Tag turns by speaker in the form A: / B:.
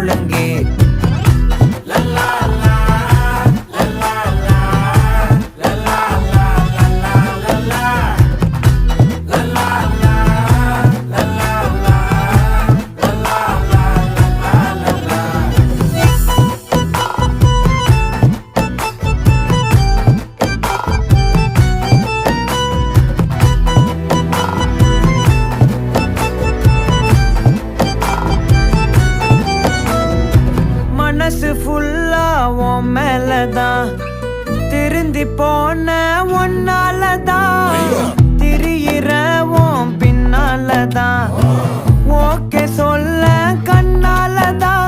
A: முழங்கே மனசு ஃபுல்லா உன் மேலதான் திருந்தி போன ஒன்னாலதான் திரியிற உன் பின்னாலதான் ஓகே சொல்ல கண்ணாலதான்